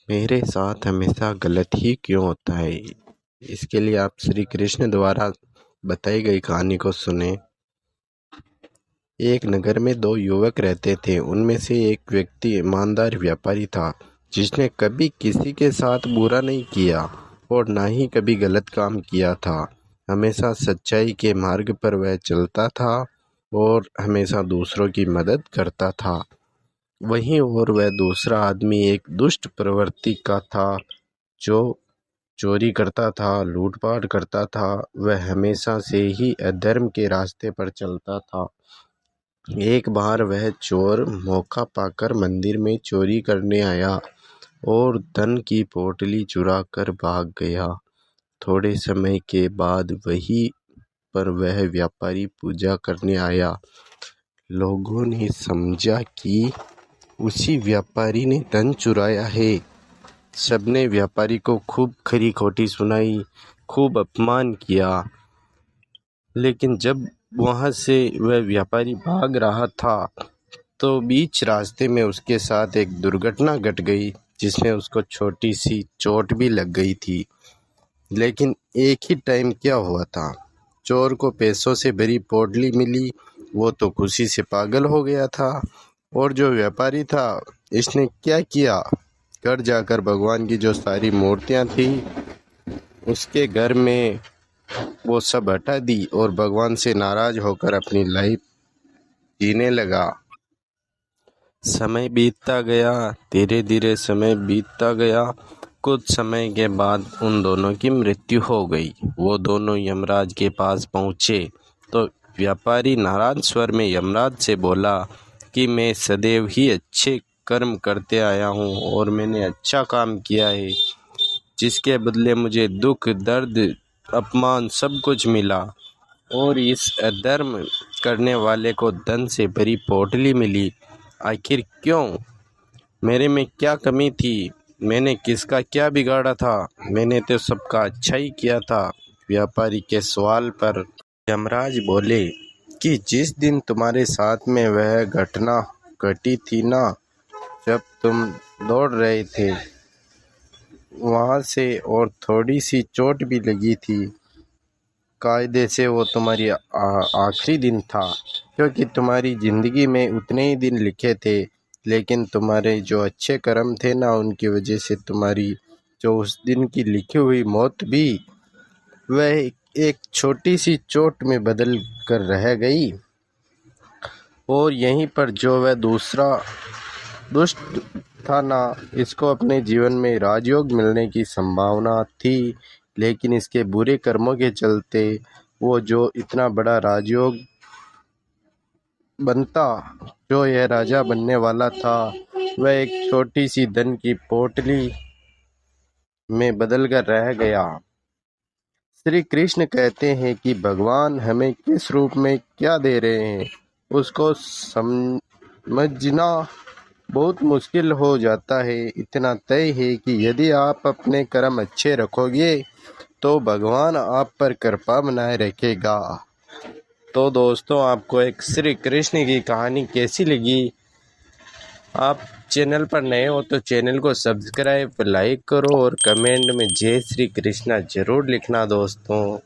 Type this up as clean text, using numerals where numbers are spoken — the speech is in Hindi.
मेरे साथ हमेशा गलत ही क्यों होता है? इसके लिए आप श्री कृष्ण द्वारा बताई गई कहानी को सुने। एक नगर में दो युवक रहते थे। उनमें से एक व्यक्ति ईमानदार व्यापारी था, जिसने कभी किसी के साथ बुरा नहीं किया और ना ही कभी गलत काम किया था। हमेशा सच्चाई के मार्ग पर वह चलता था और हमेशा दूसरों की मदद करता था। वहीं और वह दूसरा आदमी एक दुष्ट प्रवृत्ति का था, जो चोरी करता था, लूटपाट करता था। वह हमेशा से ही अधर्म के रास्ते पर चलता था। एक बार वह चोर मौका पाकर मंदिर में चोरी करने आया और धन की पोटली चुरा कर भाग गया। थोड़े समय के बाद वहीं पर वह व्यापारी पूजा करने आया। लोगों ने समझा कि उसी व्यापारी ने धन चुराया है। सबने व्यापारी को खूब खरी खोटी सुनाई, खूब अपमान किया। लेकिन जब वहां से वह व्यापारी भाग रहा था, तो बीच रास्ते में उसके साथ एक दुर्घटना घट गई, जिसमें उसको छोटी सी चोट भी लग गई थी। लेकिन एक ही टाइम क्या हुआ था, चोर को पैसों से भरी पोटली मिली। वो तो खुशी से पागल हो गया था। और जो व्यापारी था, इसने क्या किया, घर जाकर भगवान की जो सारी मूर्तियां थी उसके घर में वो सब हटा दी और भगवान से नाराज होकर अपनी लाइफ जीने लगा। समय बीतता गया, धीरे धीरे समय बीतता गया। कुछ समय के बाद उन दोनों की मृत्यु हो गई। वो दोनों यमराज के पास पहुँचे तो व्यापारी नाराज स्वर में यमराज से बोला कि मैं सदैव ही अच्छे कर्म करते आया हूँ और मैंने अच्छा काम किया है, जिसके बदले मुझे दुख, दर्द, अपमान सब कुछ मिला। और इस अधर्म करने वाले को धन से भरी पोटली मिली। आखिर क्यों? मेरे में क्या कमी थी? मैंने किसका क्या बिगाड़ा था? मैंने तो सबका अच्छा ही किया था। व्यापारी के सवाल पर यमराज बोले कि जिस दिन तुम्हारे साथ में वह घटना घटी थी ना, जब तुम दौड़ रहे थे वहाँ से और थोड़ी सी चोट भी लगी थी, कायदे से वो तुम्हारी आखिरी दिन था, क्योंकि तुम्हारी ज़िंदगी में उतने ही दिन लिखे थे। लेकिन तुम्हारे जो अच्छे कर्म थे ना, उनकी वजह से तुम्हारी जो उस दिन की लिखी हुई मौत भी वह एक छोटी सी चोट में बदल कर रह गई। और यहीं पर जो वह दूसरा दुष्ट था ना, इसको अपने जीवन में राजयोग मिलने की संभावना थी, लेकिन इसके बुरे कर्मों के चलते वो जो इतना बड़ा राजयोग बनता, जो यह राजा बनने वाला था, वह एक छोटी सी धन की पोटली में बदल कर रह गया। श्री कृष्ण कहते हैं कि भगवान हमें किस रूप में क्या दे रहे हैं, उसको समझना बहुत मुश्किल हो जाता है। इतना तय है कि यदि आप अपने कर्म अच्छे रखोगे तो भगवान आप पर कृपा बनाए रखेगा। तो दोस्तों, आपको एक श्री कृष्ण की कहानी कैसी लगी? आप चैनल पर नए हो तो चैनल को सब्सक्राइब, लाइक करो और कमेंट में जय श्री कृष्णा ज़रूर लिखना दोस्तों।